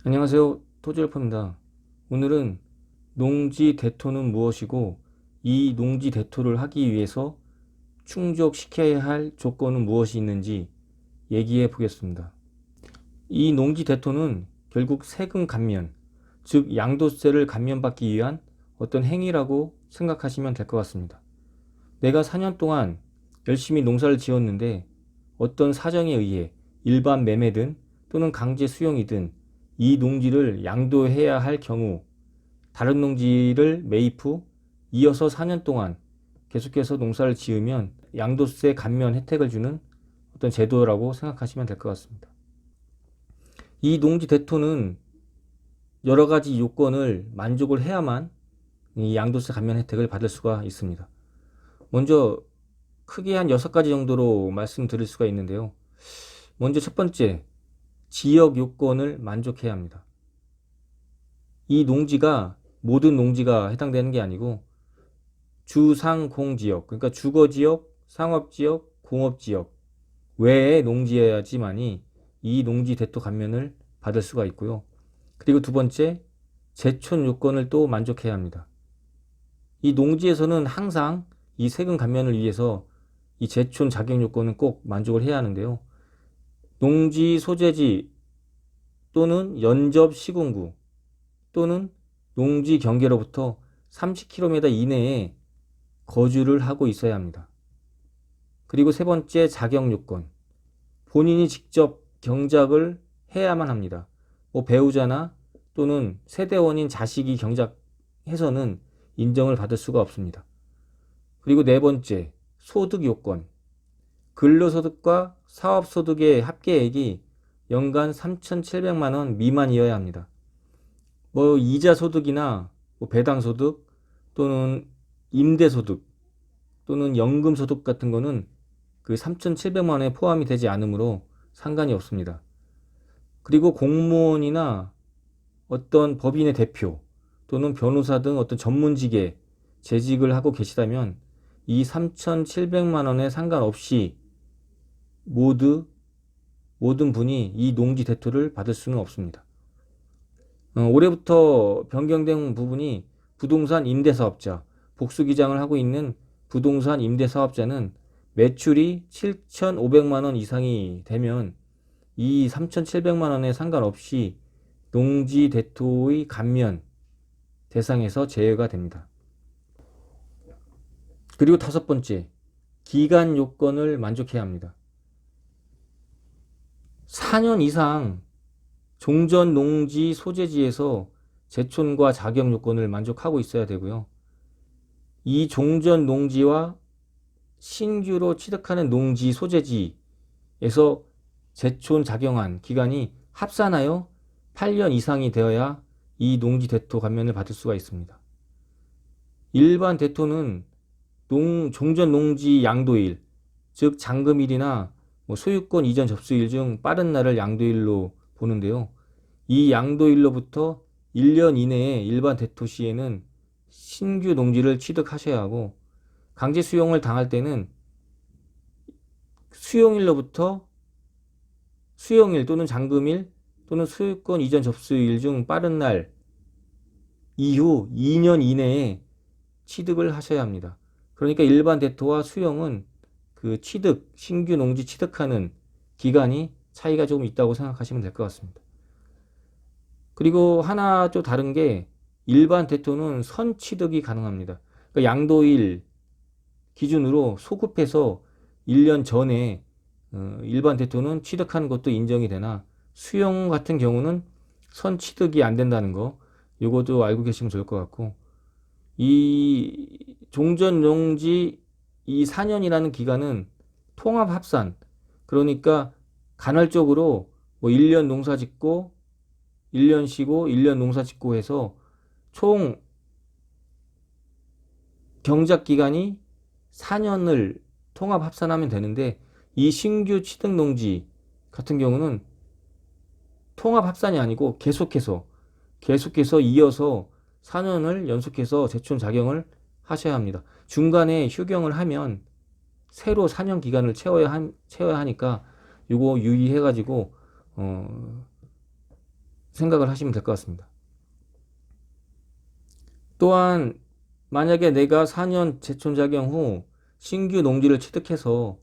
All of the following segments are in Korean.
안녕하세요. 토지열퍼입니다. 오늘은 농지 대토는 무엇이고 이 농지 대토를 하기 위해서 충족시켜야 할 조건은 무엇이 있는지 얘기해 보겠습니다. 이 농지 대토는 결국 세금 감면, 즉 양도세를 감면받기 위한 어떤 행위라고 생각하시면 될 것 같습니다. 내가 4년 동안 열심히 농사를 지었는데 어떤 사정에 의해 일반 매매든 또는 강제 수용이든 이 농지를 양도해야 할 경우 다른 농지를 매입 후 이어서 4년 동안 계속해서 농사를 지으면 양도세 감면 혜택을 주는 어떤 제도라고 생각하시면 될 것 같습니다. 이 농지 대토는 여러 가지 요건을 만족을 해야만 이 양도세 감면 혜택을 받을 수가 있습니다. 먼저 크게 한 6가지 정도로 말씀드릴 수가 있는데요. 먼저 첫 번째, 지역 요건을 만족해야 합니다. 이 농지가 모든 농지가 해당되는 게 아니고 주상공지역, 그러니까 주거지역, 상업지역, 공업지역 외의 농지여야지만이 이 농지 대토 감면을 받을 수가 있고요. 그리고 두 번째, 제촌 요건을 또 만족해야 합니다. 이 농지에서는 항상 이 세금 감면을 위해서 이 제촌 자격 요건은 꼭 만족을 해야 하는데요. 농지 소재지 또는 연접 시군구 또는 농지 경계로부터 30km 이내에 거주를 하고 있어야 합니다. 그리고 세 번째 자격 요건. 본인이 직접 경작을 해야만 합니다. 뭐 배우자나 또는 세대원인 자식이 경작해서는 인정을 받을 수가 없습니다. 그리고 네 번째, 소득 요건. 근로소득과 사업소득의 합계액이 연간 3,700만 원 미만이어야 합니다. 뭐 이자 소득이나 뭐 배당 소득 또는 임대 소득 또는 연금 소득 같은 거는 그 3,700만 원에 포함이 되지 않으므로 상관이 없습니다. 그리고 공무원이나 어떤 법인의 대표 또는 변호사 등 어떤 전문직에 재직을 하고 계시다면 이 3,700만 원에 상관없이 모든 분이 이 농지 대토를 받을 수는 없습니다. 올해부터 변경된 부분이 부동산 임대사업자, 복수기장을 하고 있는 부동산 임대사업자는 매출이 7,500만 원 이상이 되면 이 3,700만 원에 상관없이 농지 대토의 감면 대상에서 제외가 됩니다. 그리고 다섯 번째, 기간 요건을 만족해야 합니다. 4년 이상 종전 농지 소재지에서 제촌과 자격 요건을 만족하고 있어야 되고요. 이 종전 농지와 신규로 취득하는 농지 소재지에서 제촌 작용한 기간이 합산하여 8년 이상이 되어야 이 농지 대토 감면을 받을 수가 있습니다. 일반 대토는 종전 농지 양도일, 즉 잔금일이나 뭐 소유권 이전 접수일 중 빠른 날을 양도일로 보는데요. 이 양도일로부터 1년 이내에 일반 대토 시에는 신규 농지를 취득하셔야 하고 강제 수용을 당할 때는 수용일로부터 수용일 또는 잔금일 또는 소유권 이전 접수일 중 빠른 날 이후 2년 이내에 취득을 하셔야 합니다. 그러니까 일반 대토와 수용은 그 신규 농지 취득하는 기간이 차이가 조금 있다고 생각하시면 될 것 같습니다. 그리고 하나 또 다른 게 일반 대토는 선취득이 가능합니다. 그러니까 양도일 기준으로 소급해서 1년 전에 일반 대토는 취득하는 것도 인정이 되나 수용 같은 경우는 선취득이 안 된다는 거 요것도 알고 계시면 좋을 것 같고 이 종전농지 이 4년이라는 기간은 통합합산 그러니까 간헐적으로 뭐 1년 농사 짓고 1년 쉬고 1년 농사 짓고 해서 총 경작 기간이 4년을 통합 합산하면 되는데 이 신규 취득 농지 같은 경우는 통합 합산이 아니고 계속해서 이어서 4년을 연속해서 제촌 작용을 하셔야 합니다. 중간에 휴경을 하면 새로 4년 기간을 채워야 하니까 이거 유의해 가지고 생각을 하시면 될 것 같습니다. 또한 만약에 내가 4년 제촌 작용 후 신규 농지를 취득해서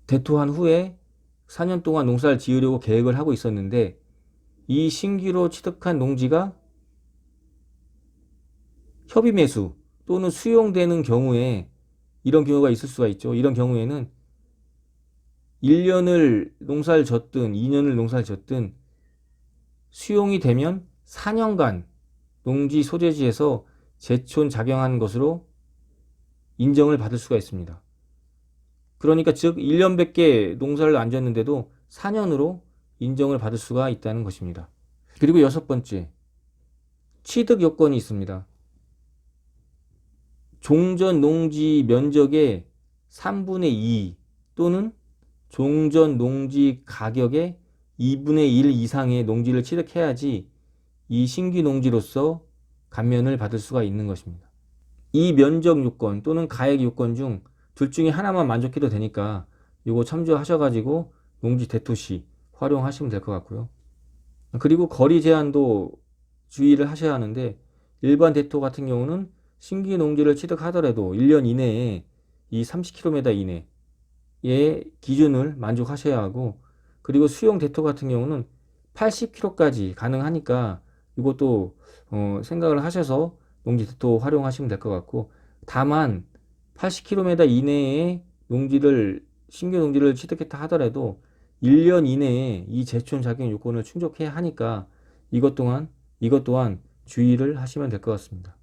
대토한 후에 4년 동안 농사를 지으려고 계획을 하고 있었는데 이 신규로 취득한 농지가 협의 매수 또는 수용되는 경우에 이런 경우가 있을 수가 있죠. 이런 경우에는 1년을 농사를 졌든 2년을 농사를 졌든 수용이 되면 4년간 농지 소재지에서 제촌 작용한 것으로 인정을 받을 수가 있습니다. 그러니까 즉 1년밖에 농사를 안 졌는데도 4년으로 인정을 받을 수가 있다는 것입니다. 그리고 여섯 번째, 취득 요건이 있습니다. 종전 농지 면적의 3분의 2 또는 종전 농지 가격의 2분의 1 이상의 농지를 취득해야지 이 신규 농지로서 감면을 받을 수가 있는 것입니다. 이 면적 요건 또는 가액 요건 중 둘 중에 하나만 만족해도 되니까 이거 참조하셔가지고 농지 대토 시 활용하시면 될 것 같고요. 그리고 거리 제한도 주의를 하셔야 하는데 일반 대토 같은 경우는 신규 농지를 취득하더라도 1년 이내에 이 30km 이내의 기준을 만족하셔야 하고 그리고 수용 대토 같은 경우는 80km까지 가능하니까 이것도 생각을 하셔서 농지 대토 활용하시면 될 것 같고 다만 80km 이내에 신규 농지를 취득했다 하더라도 1년 이내에 이 제촌 작용 요건을 충족해야 하니까 이것 또한 주의를 하시면 될 것 같습니다.